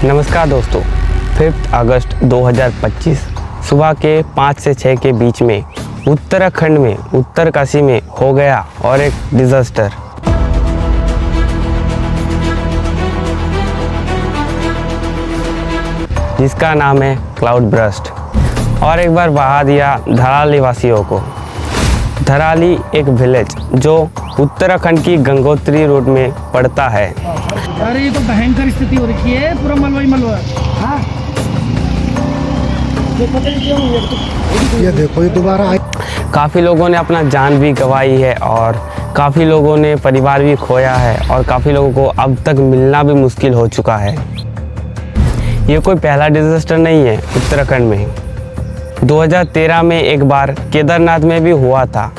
नमस्कार दोस्तों, 5 अगस्त 2025 सुबह के 5 से 6 के बीच में उत्तराखंड में उत्तरकाशी में हो गया और एक डिज़ास्टर। जिसका नाम है क्लाउड बर्स्ट और एक बार बहा दिया धराली वासियों को। धराली एक विलेज जो उत्तराखंड की गंगोत्री रोड में पड़ता है। अरे ये तो भयंकर स्थिति हो रखी है, पूरा मलबा ही मलबा। हाँ ये देखो, ये दोबारा आई। काफ़ी लोगों ने अपना जान भी गंवाई है और काफ़ी लोगों ने परिवार भी खोया है और काफ़ी लोगों को अब तक मिलना भी मुश्किल हो चुका है। ये कोई पहला डिज़ास्टर नहीं है उत्तराखंड में। 2013 में एक बार केदारनाथ में भी हुआ था।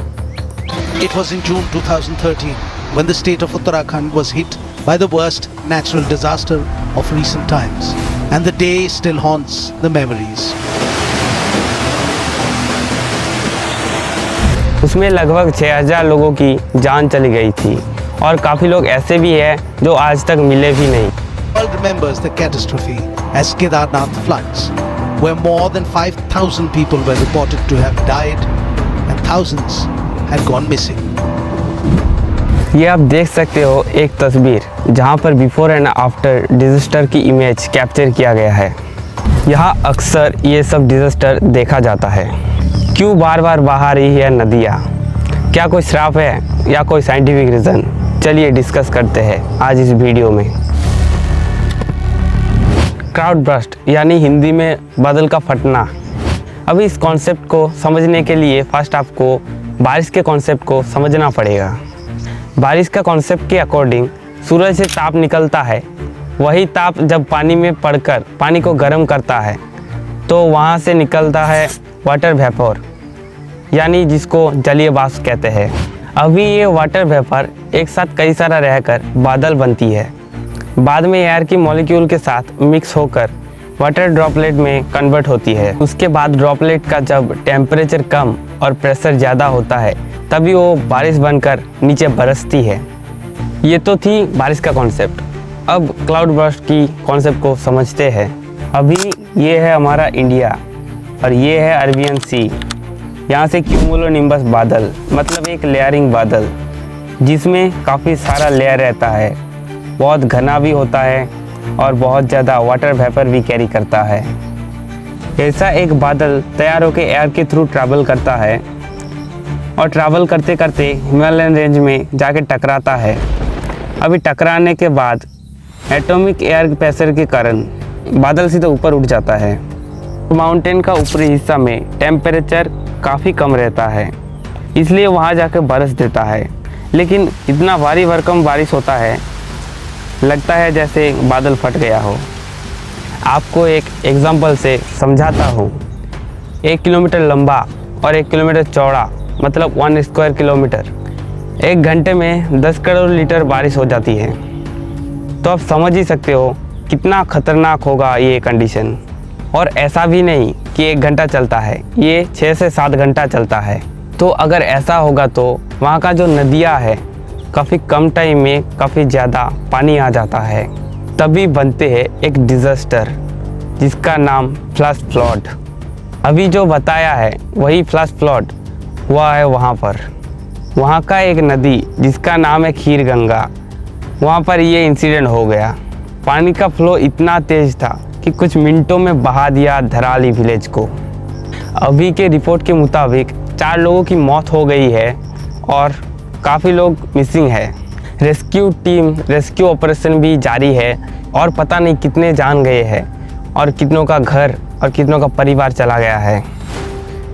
It was in June 2013 when the state of Uttarakhand was hit by the worst natural disaster of recent times, and the day still haunts the memories. उसमें लगभग 6000 लोगों की जान चली गई थी और काफ़ी लोग ऐसे भी हैं जो आज तक मिले भी नहीं। The world remembers the catastrophe as Kedarnath floods, where more than 5,000 people were reported to have died and thousands had gone missing. ये आप देख सकते हो एक तस्वीर जहाँ पर बिफोर एंड आफ्टर डिज़ास्टर की इमेज कैप्चर किया गया है। यहाँ अक्सर ये सब डिज़ास्टर देखा जाता है। क्यों बार बार बहा रही है नदियाँ? क्या कोई श्राप है या कोई साइंटिफिक रीज़न? चलिए डिस्कस करते हैं आज इस वीडियो में। क्लाउड बर्स्ट यानी हिंदी में बादल का फटना। अभी इस कॉन्सेप्ट को समझने के लिए फर्स्ट आपको बारिश के कॉन्सेप्ट को समझना पड़ेगा। बारिश का कॉन्सेप्ट के अकॉर्डिंग सूरज से ताप निकलता है, वही ताप जब पानी में पड़कर पानी को गर्म करता है तो वहाँ से निकलता है वाटर वेपर, यानी जिसको जलीय वाष्प कहते हैं। अभी ये वाटर वेपर एक साथ कई सारा रहकर बादल बनती है। बाद में एयर की मॉलिक्यूल के साथ मिक्स होकर वाटर ड्रॉपलेट में कन्वर्ट होती है। उसके बाद ड्रॉपलेट का जब टेम्परेचर कम और प्रेशर ज़्यादा होता है तभी वो बारिश बनकर नीचे बरसती है। ये तो थी बारिश का कॉन्सेप्ट। अब क्लाउड बर्स्ट की कॉन्सेप्ट को समझते हैं। अभी ये है हमारा इंडिया और ये है अरबियन सी। यहाँ से क्यूमुलोनिम्बस बादल मतलब एक लेयरिंग बादल जिसमें काफ़ी सारा लेयर रहता है, बहुत घना भी होता है और बहुत ज़्यादा वाटर वेपर भी कैरी करता है। ऐसा एक बादल तैयार होकर एयर के थ्रू ट्रैवल करता है और ट्रैवल करते करते हिमालयन रेंज में जाके टकराता है। अभी टकराने के बाद एटॉमिक एयर प्रेशर के कारण बादल सीधे ऊपर उठ जाता है। माउंटेन का ऊपरी हिस्सा में टेम्परेचर काफ़ी कम रहता है, इसलिए वहाँ जाकर बरस देता है। लेकिन इतना भारी भरकम बारिश होता है, लगता है जैसे बादल फट गया हो। आपको एक एग्जांपल से समझाता हूँ। 1 किलोमीटर लंबा और 1 किलोमीटर चौड़ा मतलब 1 स्क्वायर किलोमीटर, 1 घंटे में 10 करोड़ लीटर बारिश हो जाती है। तो आप समझ ही सकते हो कितना खतरनाक होगा ये कंडीशन। और ऐसा भी नहीं कि 1 घंटा चलता है, ये 6 से 7 घंटा चलता है। तो अगर ऐसा होगा तो वहाँ का जो नदियाँ है काफ़ी कम टाइम में काफ़ी ज़्यादा पानी आ जाता है, तभी बनते हैं एक डिज़ास्टर जिसका नाम फ्लैश फ्लड। अभी जो बताया है वही फ्लैश फ्लड हुआ है वहाँ पर। वहाँ का एक नदी जिसका नाम है खीर गंगा, वहाँ पर ये इंसिडेंट हो गया। पानी का फ्लो इतना तेज़ था कि कुछ मिनटों में बहा दिया धराली विलेज को। अभी के रिपोर्ट के मुताबिक 4 लोगों की मौत हो गई है और काफ़ी लोग मिसिंग है। रेस्क्यू टीम रेस्क्यू ऑपरेशन भी जारी है और पता नहीं कितने जान गए हैं और कितनों का घर और कितनों का परिवार चला गया है।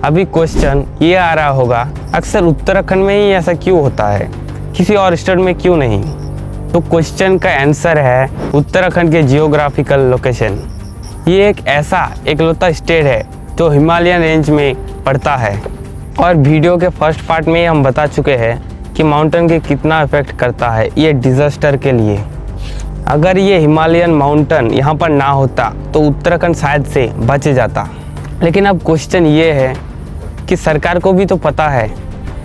अभी क्वेश्चन ये आ रहा होगा, अक्सर उत्तराखंड में ही ऐसा क्यों होता है, किसी और स्टेट में क्यों नहीं? तो क्वेश्चन का आंसर है उत्तराखंड के जियोग्राफिकल लोकेशन। ये एक ऐसा एकलौता स्टेट है जो हिमालयन रेंज में पड़ता है और वीडियो के फर्स्ट पार्ट में हम बता चुके हैं कि माउंटेन के कितना इफेक्ट करता है ये डिज़ास्टर के लिए। अगर ये हिमालयन माउंटेन यहाँ पर ना होता तो उत्तराखंड शायद से बच जाता। लेकिन अब क्वेश्चन ये है कि सरकार को भी तो पता है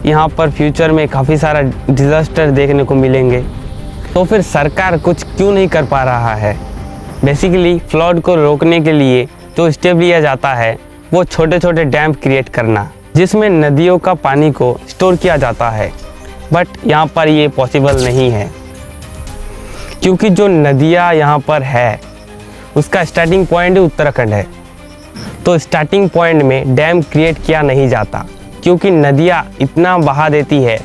यहाँ पर फ्यूचर में काफ़ी सारा डिज़ास्टर देखने को मिलेंगे, तो फिर सरकार कुछ क्यों नहीं कर पा रहा है? बेसिकली फ्लड को रोकने के लिए जो स्टेप लिया जाता है वो छोटे छोटे डैम क्रिएट करना, जिसमें नदियों का पानी को स्टोर किया जाता है। बट यहाँ पर ये पॉसिबल नहीं है, क्योंकि जो नदियाँ यहाँ पर है उसका स्टार्टिंग पॉइंट उत्तराखंड है। तो स्टार्टिंग पॉइंट में डैम क्रिएट किया नहीं जाता, क्योंकि नदियाँ इतना बहा देती है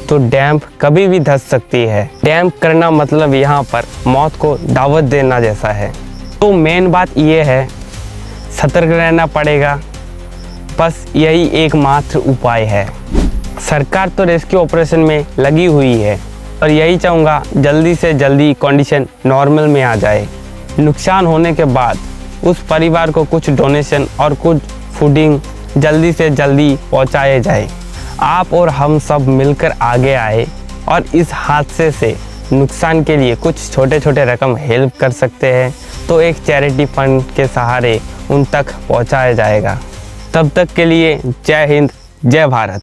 तो डैम कभी भी धंस सकती है। डैम करना मतलब यहाँ पर मौत को दावत देना जैसा है। तो मेन बात ये है, सतर्क रहना पड़ेगा, बस यही एकमात्र उपाय है। सरकार तो रेस्क्यू ऑपरेशन में लगी हुई है और यही चाहूँगा जल्दी से जल्दी कंडीशन नॉर्मल में आ जाए। नुकसान होने के बाद उस परिवार को कुछ डोनेशन और कुछ फूडिंग जल्दी से जल्दी पहुँचाए जाए। आप और हम सब मिलकर आगे आए और इस हादसे से नुकसान के लिए कुछ छोटे छोटे रकम हेल्प कर सकते हैं, तो एक चैरिटी फंड के सहारे उन तक पहुँचाया जाएगा। तब तक के लिए जय हिंद, जय भारत।